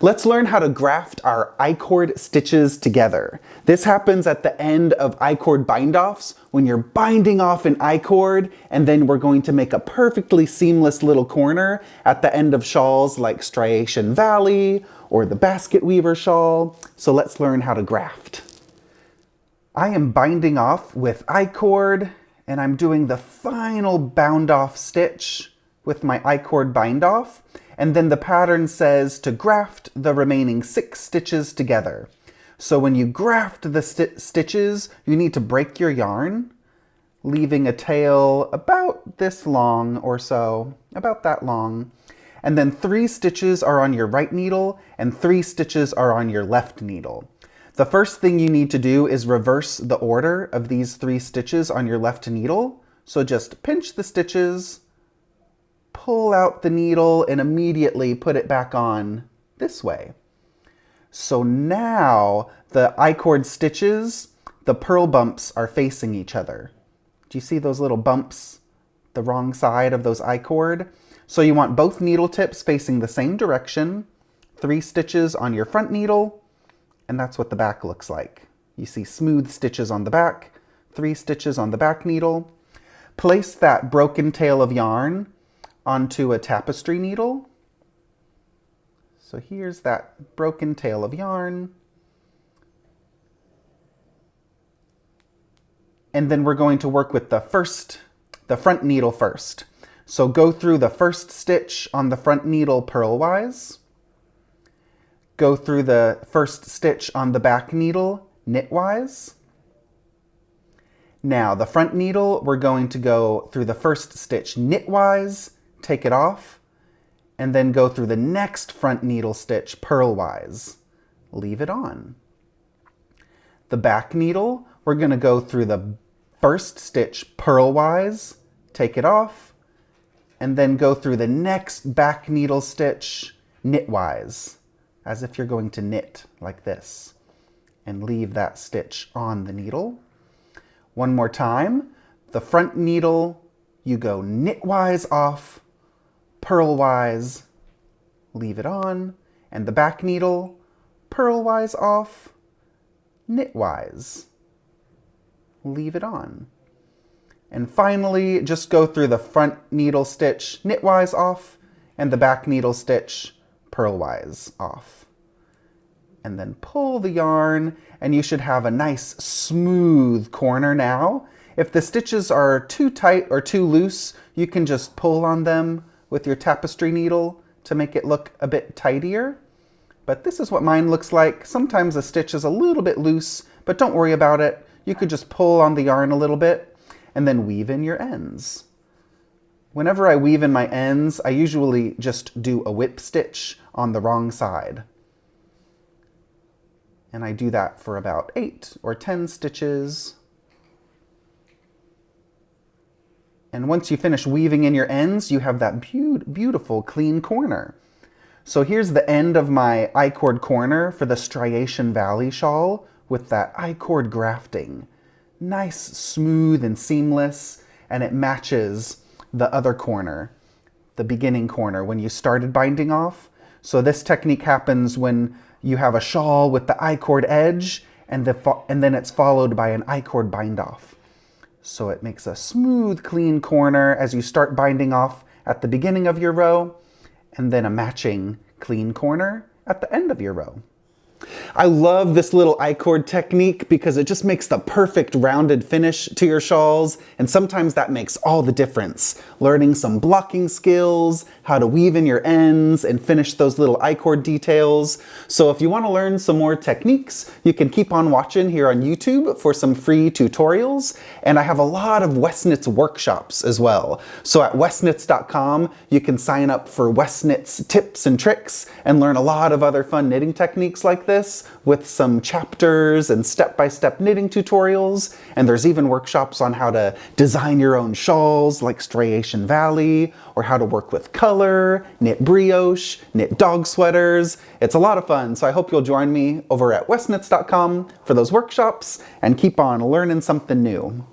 Let's learn how to graft our I-cord stitches together. This happens at the end of I-cord bind-offs when you're binding off an I-cord, and then we're going to make a perfectly seamless little corner at the end of shawls like Striation Valley or the Basket Weaver shawl. So let's learn how to graft. I am binding off with I-cord, and I'm doing the final bound-off stitch with my I-cord bind-off. And then the pattern says to graft the remaining 6 stitches together. So when you graft the stitches, you need to break your yarn, leaving a tail about this long or so, about that long. And then 3 stitches are on your right needle and 3 stitches are on your left needle. The first thing you need to do is reverse the order of these 3 stitches on your left needle. So just pinch the stitches, pull out the needle, and immediately put it back on this way. So now the I-cord stitches, the purl bumps are facing each other. Do you see those little bumps, the wrong side of those I-cord? So you want both needle tips facing the same direction, 3 stitches on your front needle, and that's what the back looks like. You see smooth stitches on the back, 3 stitches on the back needle. Place that broken tail of yarn onto a tapestry needle. So here's that broken tail of yarn. And then we're going to work with the front needle first. So go through the first stitch on the front needle purlwise. Go through the first stitch on the back needle knitwise. Now the front needle, we're going to go through the first stitch knitwise, take it off, and then go through the next front needle stitch purlwise. Leave it on. The back needle, we're going to go through the first stitch purlwise, take it off, and then go through the next back needle stitch knitwise, as if you're going to knit like this, and leave that stitch on the needle. One more time, the front needle, you go knitwise off, purlwise, leave it on, and the back needle, purlwise off, knitwise, leave it on. And finally, just go through the front needle stitch knitwise off and the back needle stitch purlwise off. And then pull the yarn, and you should have a nice smooth corner now. If the stitches are too tight or too loose, you can just pull on them with your tapestry needle to make it look a bit tidier. But this is what mine looks like. Sometimes a stitch is a little bit loose, but don't worry about it. You could just pull on the yarn a little bit and then weave in your ends. Whenever I weave in my ends, I usually just do a whip stitch on the wrong side. And I do that for about 8 or 10 stitches. And once you finish weaving in your ends, you have that beautiful clean corner. So here's the end of my I-cord corner for the Striation Valley shawl with that I-cord grafting. Nice, smooth, and seamless, and it matches the other corner, the beginning corner, when you started binding off. So this technique happens when you have a shawl with the I-cord edge, and then it's followed by an I-cord bind off. So it makes a smooth, clean corner as you start binding off at the beginning of your row, and then a matching clean corner at the end of your row. I love this little I-cord technique because it just makes the perfect rounded finish to your shawls, and sometimes that makes all the difference. Learning some blocking skills, how to weave in your ends, and finish those little I-cord details. So if you want to learn some more techniques, you can keep on watching here on YouTube for some free tutorials, and I have a lot of Westknits workshops as well. So at westknits.com, you can sign up for Westknits tips and tricks and learn a lot of other fun knitting techniques like this, with some chapters and step-by-step knitting tutorials. And there's even workshops on how to design your own shawls like Striation Valley, or how to work with color, knit brioche, knit dog sweaters. It's a lot of fun, so I hope you'll join me over at westknits.com for those workshops and keep on learning something new.